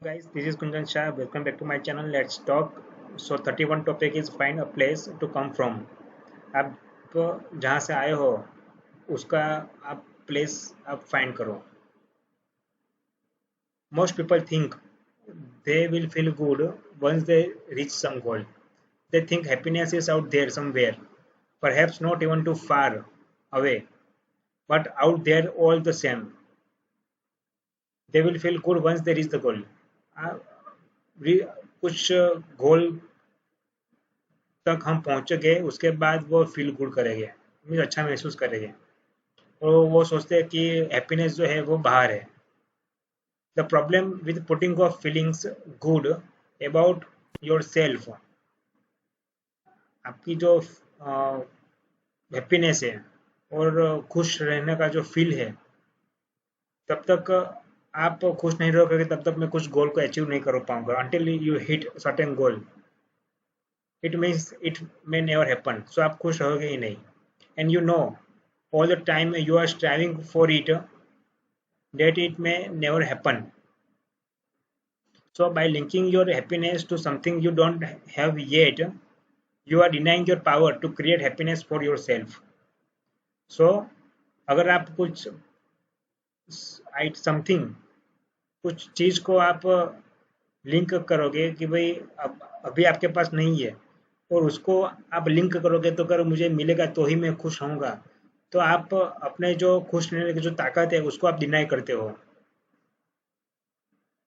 Guys, this is Kunjan Shah. Welcome back to my channel. Let's talk. So 31 topic is find a place to come from. आप जहाँ से आए हो उसका आप प्लेस आप फाइंड करो. Most people think they will feel good once they reach some goal. They think happiness is out there somewhere, perhaps not even too far away, but out there all the same. They will feel good once they reach the goal. आ, री- कुछ गोल तक हम पहुंच गए उसके बाद वो feel good करेंगे, मीन्स अच्छा महसूस करेंगे. और वो सोचते हैं कि हैप्पीनेस जो है वो बाहर है. The problem with putting of feelings good about your self, आपकी जो हैप्पीनेस है और खुश रहने का जो फील है, तब तक आप खुश नहीं रहोगे तब तक मैं कुछ गोल को अचीव नहीं कर पाऊंगा. Until you hit certain goal it means it may never happen. So आप खुश रहोगे ही नहीं. And you know all the time you are striving for it that it may never happen. So by linking your happiness to something you don't have yet, you are denying your power to create happiness for yourself. So अगर आप कुछ something कुछ चीज को आप link करोगे कि भाई अब अभी आपके पास नहीं है और उसको आप लिंक करोगे तो अगर मुझे मिलेगा तो ही मैं खुश रहूंगा, तो आप अपने जो खुश रहने की जो ताकत है उसको आप डिनाई करते हो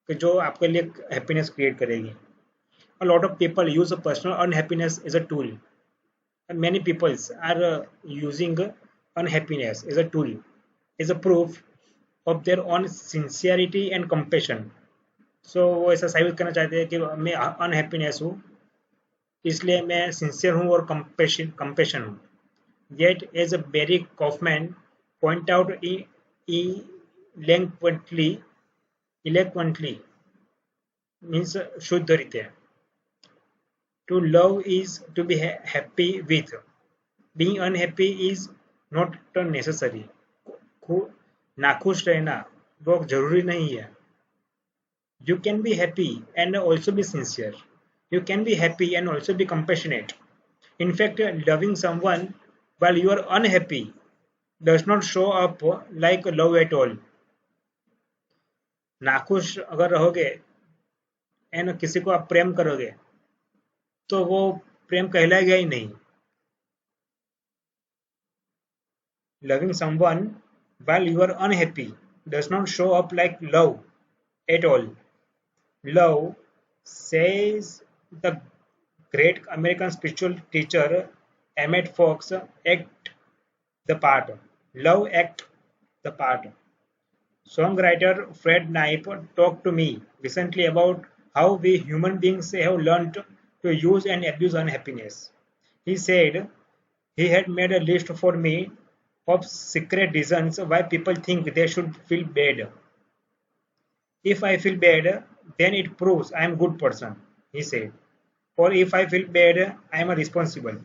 कि जो आपके लिए हैप्पीनेस क्रिएट करेगी. A lot of people use a personal unhappiness as a tool, and many people are using unhappiness as a tool as a proof of their own sincerity and compassion. So वो ऐसा साबित करना चाहते हैं कि मैं unhappiness हूँ इसलिए मैं सिंसियर हूँ और कंपेशन हूँ. Yet, as Barry Kaufman point out eloquently means शुद्ध रीते, to love is to be happy with. Being unhappy is not necessary. नाखुश रहना वो जरूरी नहीं है. You can be happy and also be sincere. You can be happy and also be compassionate. In fact, loving someone while you are unhappy does not show up like love at all. नाखुश अगर रहोगे and किसी को आप प्रेम करोगे तो वो प्रेम कहलाएगा ही नहीं. Loving someone while you are unhappy does not show up like love at all. Love, says the great American spiritual teacher Emmett Fox, act the part. Love act the part. Songwriter Fred Knipe talked to me recently about how we human beings have learned to use and abuse unhappiness. He said he had made a list for me of secret reasons why people think they should feel bad. If I feel bad, then it proves I am a good person, he said. Or if I feel bad, I am responsible.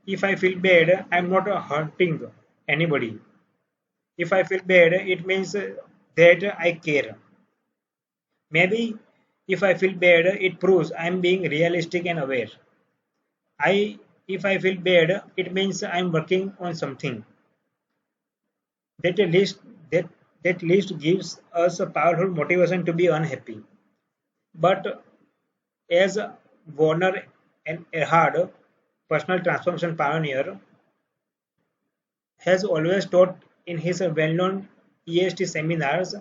If I feel bad, I am not hurting anybody. If I feel bad, it means that I care. Maybe if I feel bad, it proves I am being realistic and aware. If I feel bad, it means I am working on something. That list that that list gives us a powerful motivation to be unhappy. But as Warner and Erhard, personal transformation pioneer, has always taught in his well-known EST seminars,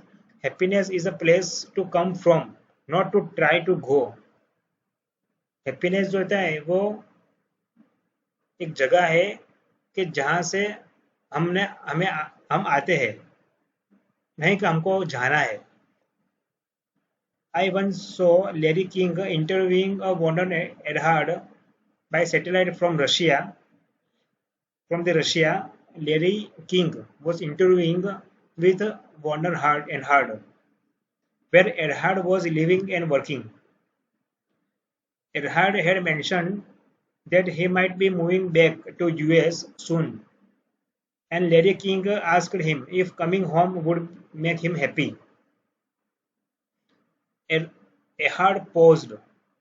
happiness is a place to come from, not to try to go. Happiness जो होता है वो एक जगह है कि जहाँ से हमने हमें हम आते हैं, नहीं कि हमको जाना है. I once saw Larry King interviewing a Warner Erhard by satellite from Russia. From the Russia, Larry King was interviewing with Warner Erhard, where Erhard was living and working. Erhard had mentioned that he might be moving back to US soon, and Larry King asked him if coming home would make him happy. Ehad paused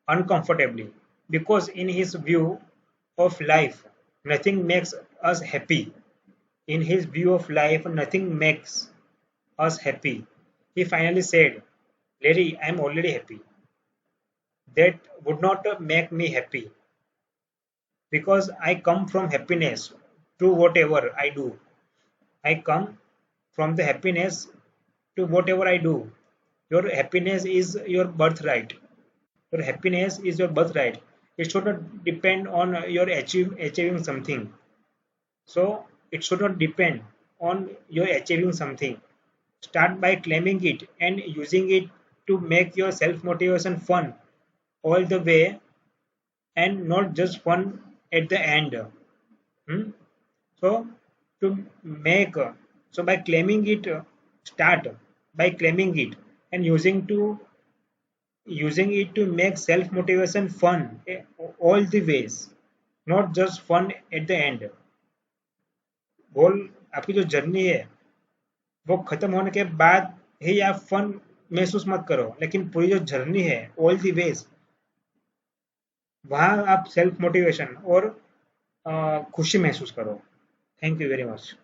uncomfortably because, in his view of life, nothing makes us happy. In his view of life, nothing makes us happy. He finally said, Larry, I am already happy. That would not make me happy because I come from happiness to whatever I do. I come from the happiness to whatever I do. Your happiness is your birthright. Your happiness is your birthright. It should not depend on your achieving something. So it should not depend on your achieving something. Start by claiming it and using it to make your self motivation fun all the way and not just fun at the end. Hmm? So to make so by claiming it, start by claiming it and using it to make self motivation fun all the ways, not just fun at the end. गोल आपकी जो journey है वो खत्म होने के बाद ही आप fun महसूस मत करो, लेकिन पूरी जो जर्नी है ऑल दी वेज वहां आप सेल्फ मोटिवेशन और खुशी महसूस करो। Thank you very much.